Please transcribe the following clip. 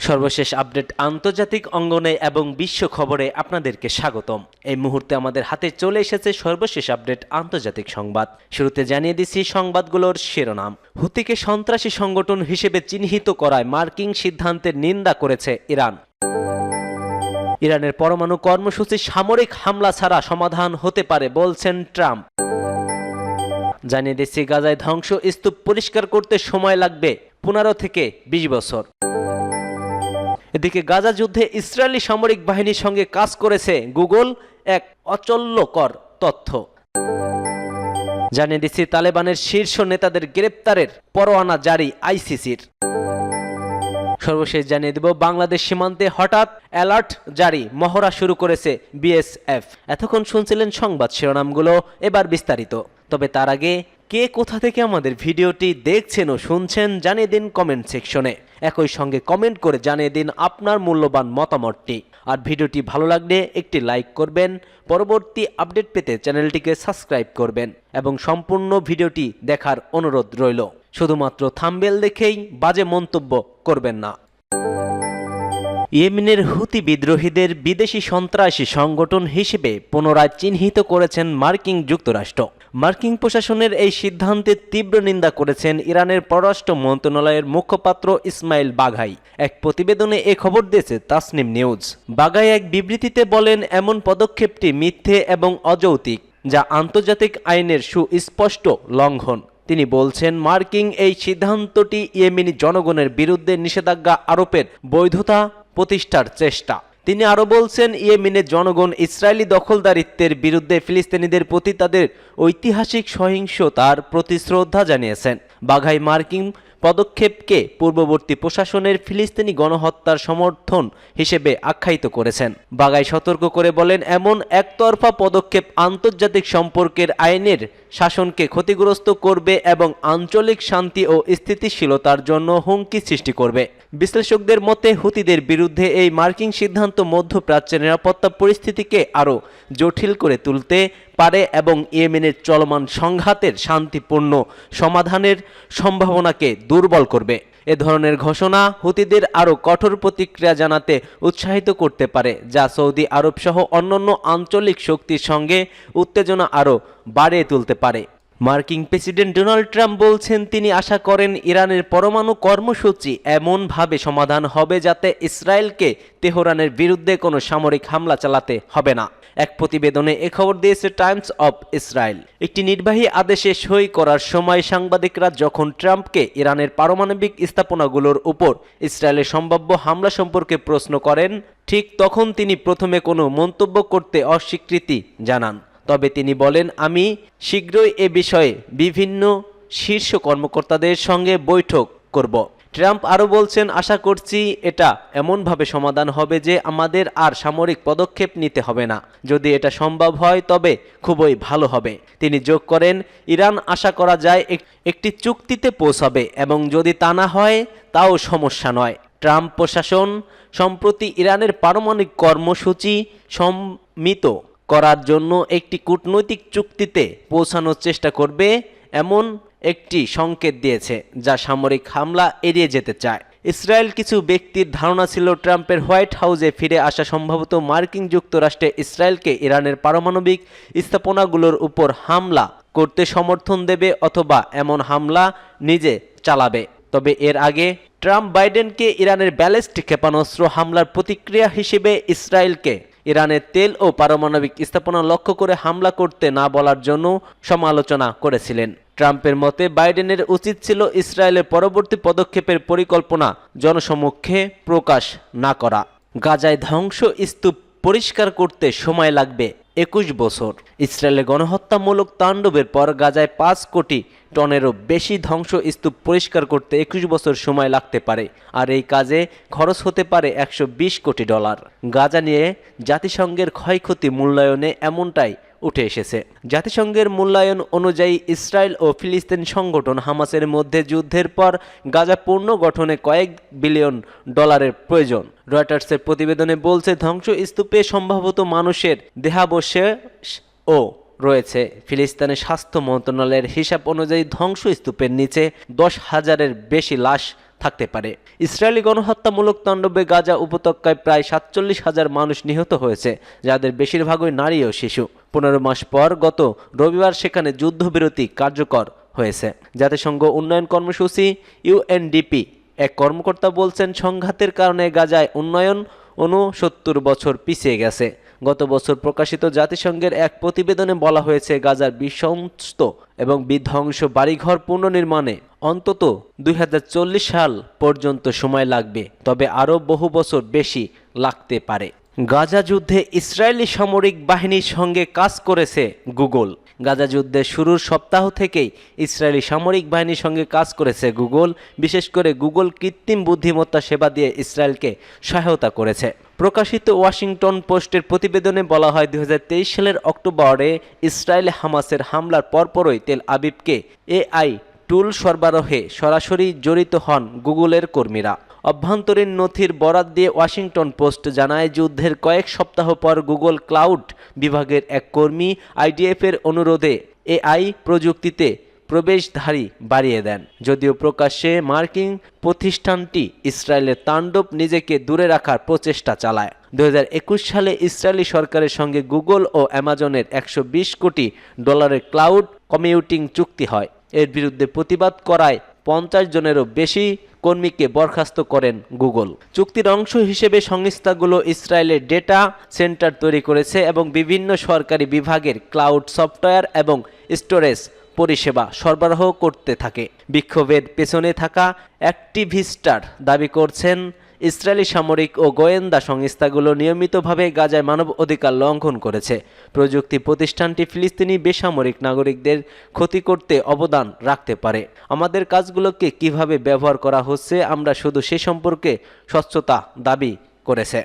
সর্বশেষ আপডেট আন্তর্জাতিক অঙ্গনে এবং বিশ্ব খবরে আপনাদেরকে স্বাগতম। এই মুহূর্তে আমাদের হাতে চলে এসেছে সর্বশেষ আপডেট আন্তর্জাতিক সংবাদ। শুরুতে জানিয়ে দিচ্ছি সংবাদগুলোর শিরোনাম। হুতিকে সন্ত্রাসী সংগঠন হিসেবে চিহ্নিত করায় মার্কিন সিদ্ধান্তের নিন্দা করেছে ইরান। ইরানের পরমাণু কর্মসূচি সামরিক হামলা ছাড়া সমাধান হতে পারে বলছেন ট্রাম্প। জানিয়ে দিচ্ছি গাজায় ধ্বংস স্তূপ পরিষ্কার করতে সময় লাগবে 15 থেকে 20 বছর। এদিকে গাজা যুদ্ধে ইসরায়েলি সামরিক বাহিনীর সঙ্গে কাজ করেছে গুগল, এক অচল্যকর তথ্য। জানিয়ে দিচ্ছি তালেবানের শীর্ষ নেতাদের গ্রেপ্তারের পরোয়ানা জারি আইসিসির। সর্বশেষ জানিয়ে দেব বাংলাদেশ সীমান্তে হঠাৎ অ্যালার্ট জারি, মহড়া শুরু করেছে বিএসএফ। এতক্ষণ শুনছিলেন সংবাদ শিরোনামগুলো, এবার বিস্তারিত। তবে তার আগে কে কোথা থেকে আমাদের ভিডিওটি দেখছেন ও শুনছেন জানিয়ে দিন কমেন্ট সেকশনে। একই সঙ্গে কমেন্ট করে জানিয়ে দিন আপনার মূল্যবান মতামতটি। আর ভিডিওটি ভালো লাগলে একটি লাইক করবেন, পরবর্তী আপডেট পেতে চ্যানেলটিকে সাবস্ক্রাইব করবেন এবং সম্পূর্ণ ভিডিওটি দেখার অনুরোধ রইল। শুধুমাত্র থাম্বনেল দেখেই বাজে মন্তব্য করবেন না। ইয়েমেনের হুতি বিদ্রোহীদের বিদেশি সন্ত্রাসী সংগঠন হিসেবে পুনরায় চিহ্নিত করেছেন মার্কিন যুক্তরাষ্ট্র। মার্কিন প্রশাসনের এই সিদ্ধান্তের তীব্র নিন্দা করেছেন ইরানের পররাষ্ট্র মন্ত্রণালয়ের মুখপাত্র ইসমাইল বাঘাই। এক প্রতিবেদনে এ খবর দিয়েছে তাসনিম নিউজ। বাঘাই এক বিবৃতিতে বলেন, এমন পদক্ষেপটি মিথ্যে এবং অযৌক্তিক, যা আন্তর্জাতিক আইনের সুস্পষ্ট লঙ্ঘন। তিনি বলছেন, মার্কিন এই সিদ্ধান্তটি ইয়েমেনি জনগণের বিরুদ্ধে নিষেধাজ্ঞা আরোপের বৈধতা প্রতিষ্ঠার চেষ্টা। তিনি আরও বলছেন, ইয়েমেনের জনগণ ইসরায়েলি দখলদারিত্বের বিরুদ্ধে ফিলিস্তিনিদের প্রতি তাদের ঐতিহাসিক সহিংসতার প্রতি শ্রদ্ধা জানিয়েছেন। বাঘাই মার্কিন পদক্ষেপকে পূর্ববর্তী প্রশাসনের ফিলিস্তিনি গণহত্যার সমর্থন হিসেবে আখ্যায়িত করেছেন। বাঘাই সতর্ক করে বলেন, এমন একতরফা পদক্ষেপ আন্তর্জাতিক সম্পর্কের আইনের শাসনকে ক্ষতিগ্রস্ত করবে এবং আঞ্চলিক শান্তি ও স্থিতিশীলতার জন্য হুমকি সৃষ্টি করবে। বিশ্লেষকদের মতে হুতিদের বিরুদ্ধে এই মার্কিন সিদ্ধান্ত মধ্যপ্রাচ্যের নিরাপত্তা পরিস্থিতিকে আরও জটিল করে তুলতে পারে এবং ইয়েমেনের চলমান সংঘাতের শান্তিপূর্ণ সমাধানের সম্ভাবনাকে দুর্বল করবে। এ ধরনের ঘোষণা হুতিদের আরও কঠোর প্রতিক্রিয়া জানাতে উৎসাহিত করতে পারে, যা সৌদি আরব সহ অন্যান্য আঞ্চলিক শক্তির সঙ্গে উত্তেজনা আরও বাড়িয়ে তুলতে পারে। মার্কিন প্রেসিডেন্ট ডোনাল্ড ট্রাম্প বলছেন, তিনি আশা করেন ইরানের পরমাণু কর্মসূচি এমনভাবে সমাধান হবে যাতে ইসরায়েলকে তেহরানের বিরুদ্ধে কোনো সামরিক হামলা চালাতে হবে না। এক প্রতিবেদনে এ খবর দিয়েছে টাইমস অব ইসরায়েল। একটি নির্বাহী আদেশে সই করার সময় সাংবাদিকরা যখন ট্রাম্পকে ইরানের পারমাণবিক স্থাপনাগুলোর উপর ইসরায়েলের সম্ভাব্য হামলা সম্পর্কে প্রশ্ন করেন, ঠিক তখন তিনি প্রথমে কোনো মন্তব্য করতে অস্বীকৃতি জানান। তবে তিনি বলেন, আমি শীঘ্রই এ বিষয়ে বিভিন্ন শীর্ষ কর্মকর্তাদের সঙ্গে বৈঠক করব। ট্রাম্প আরও বলছেন, আশা করছি এটা এমনভাবে সমাধান হবে যে আমাদের আর সামরিক পদক্ষেপ নিতে হবে না। যদি এটা সম্ভব হয় তবে খুবই ভালো হবে। তিনি যোগ করেন, ইরান আশা করা যায় একটি চুক্তিতে পৌঁছাবে এবং যদি তা না হয় তাও সমস্যা নয়। ট্রাম্প প্রশাসন সম্প্রতি ইরানের পারমাণবিক কর্মসূচি সম্মিত করার জন্য একটি কূটনৈতিক চুক্তিতে পৌঁছানোর চেষ্টা করবে এমন একটি সংকেত দিয়েছে, যা সামরিক হামলা এড়িয়ে যেতে চায়। ইসরায়েল কিছু ব্যক্তির ধারণা ছিল ট্রাম্পের হোয়াইট হাউসে ফিরে আসা সম্ভবত মার্কিন যুক্তরাষ্ট্রে ইসরায়েলকে ইরানের পারমাণবিক স্থাপনাগুলোর উপর হামলা করতে সমর্থন দেবে অথবা এমন হামলা নিজে চালাবে। তবে এর আগে ট্রাম্প বাইডেনকে ইরানের ব্যালিস্টিক ক্ষেপণাস্ত্র হামলার প্রতিক্রিয়া হিসেবে ইসরায়েলকে ইরানের তেল ও পারমাণবিক স্থাপনা লক্ষ্য করে হামলা করতে না বলার জন্য সমালোচনা করেছিলেন। ট্রাম্পের মতে বাইডেনের উচিত ছিল ইসরায়েলের পরবর্তী পদক্ষেপের পরিকল্পনা জনসমক্ষে প্রকাশ না করা। গাজায় ধ্বংস স্তূপ পরিষ্কার করতে সময় লাগবে 21 বছর। ইসরায়েলের গণহত্যামূলক তাণ্ডবের পর গাজায় 5 কোটি টনেরও বেশি ধ্বংস স্তূপ পরিষ্কার করতে 21 বছর সময় লাগতে পারে, আর এই কাজে খরচ হতে পারে $120 কোটি। গাজা নিয়ে জাতিসংঘের ক্ষয়ক্ষতি মূল্যায়নে এমনটাই উঠে এসেছে। জাতিসংঘের মূল্যায়ন অনুযায়ী ইসরায়েল ও ফিলিস্তিন সংগঠন হামাসের মধ্যে যুদ্ধের পর গাজা পুনর্গঠনে কয়েক বিলিয়ন ডলারের প্রয়োজন। রয়টার্সের প্রতিবেদনে বলছে, ধ্বংসস্তূপে সম্ভবত মানুষের দেহাবশেষ ও রয়েছে। ফিলিস্তিনের স্বাস্থ্য মন্ত্রণালয়ের হিসাব অনুযায়ী ধ্বংসস্তূপের নিচে 10,000-এর বেশি লাশ থাকতে পারে। ইসরায়েলি গণহত্যামূলক তাণ্ডবে গাজা উপত্যকায় প্রায় ৪৭,০০০ মানুষ নিহত হয়েছে, যাদের বেশিরভাগই নারী ও শিশু। ১৫ মাস পর গত রবিবার সেখানে যুদ্ধবিরতি কার্যকর হয়েছে। জাতিসংঘ উন্নয়ন কর্মসূচি ইউএনডিপি এক কর্মকর্তা বলছেন, সংঘাতের কারণে গাজায় উন্নয়ন ৬৯ বছর পিছিয়ে গেছে। গত বছর প্রকাশিত জাতিসংঘের এক প্রতিবেদনে বলা হয়েছে, গাজার বিধ্বস্ত এবং বিধ্বংস বাড়িঘর পুনর্নির্মাণে অন্তত ২০৪০ সাল পর্যন্ত সময় লাগবে, তবে আরও বহু বছর বেশি লাগতে পারে। গাজা যুদ্ধে ইসরায়েলি সামরিক বাহিনীর সঙ্গে কাজ করেছে গুগল। গাজা যুদ্ধের শুরুর সপ্তাহ থেকেই ইসরায়েলি সামরিক বাহিনীর সঙ্গে কাজ করেছে গুগল। বিশেষ করে গুগল কৃত্রিম বুদ্ধিমত্তা সেবা দিয়ে ইসরায়েলকে সহায়তা করেছে। প্রকাশিত ওয়াশিংটন পোস্টের প্রতিবেদনে বলা হয়, ২০২৩ সালের অক্টোবরে ইসরায়েলে হামাসের হামলার পরপরই তেল আবিবকে এআই টুল সরবরাহে সরাসরি জড়িত হন গুগলের কর্মীরা। অভ্যন্তরীণ নথির বরাত দিয়ে ওয়াশিংটন পোস্ট জানায়, যুদ্ধের কয়েক সপ্তাহ পর গুগল ক্লাউড বিভাগের এক কর্মী আইডিএফের অনুরোধে এআই প্রযুক্তিতে প্রবেশধারী বাড়িয়ে দেন। যদিও প্রকাশ্যে মার্কিন প্রতিষ্ঠানটি ইসরায়েলের তাণ্ডব নিজেকে দূরে রাখার প্রচেষ্টা চালায়। ২০২১ সালে ইসরায়েলি সরকারের সঙ্গে গুগল ও অ্যামাজনের $১২০ কোটি ক্লাউড কমিউটিং চুক্তি হয়। এর বিরুদ্ধে প্রতিবাদ করায় ৫০ জনেরও বেশি কর্মীকে বরখাস্ত করেন গুগল। চুক্তির অংশ হিসেবে সংস্থাগুলো ইসরায়েলের ডেটা সেন্টার তৈরি করেছে এবং বিভিন্ন সরকারি বিভাগের ক্লাউড সফটওয়্যার এবং স্টোরেজ পরিষেবা সরবরাহ করতে থাকে। বিক্ষোভের পেছনে থাকা অ্যাক্টিভিস্টরা দাবি করছেন, ইসরায়েলি সামরিক ও গোয়েন্দা সংস্থাগুলো নিয়মিতভাবে গাজায় মানব অধিকার লঙ্ঘন করেছে। প্রযুক্তি প্রতিষ্ঠানটি ফিলিস্তিনি বেসামরিক নাগরিকদের ক্ষতি করতে অবদান রাখতে পারে। আমাদের কাজগুলোকে কিভাবে ব্যবহার করা হচ্ছে আমরা শুধু সে সম্পর্কে স্বচ্ছতা দাবি করেছে।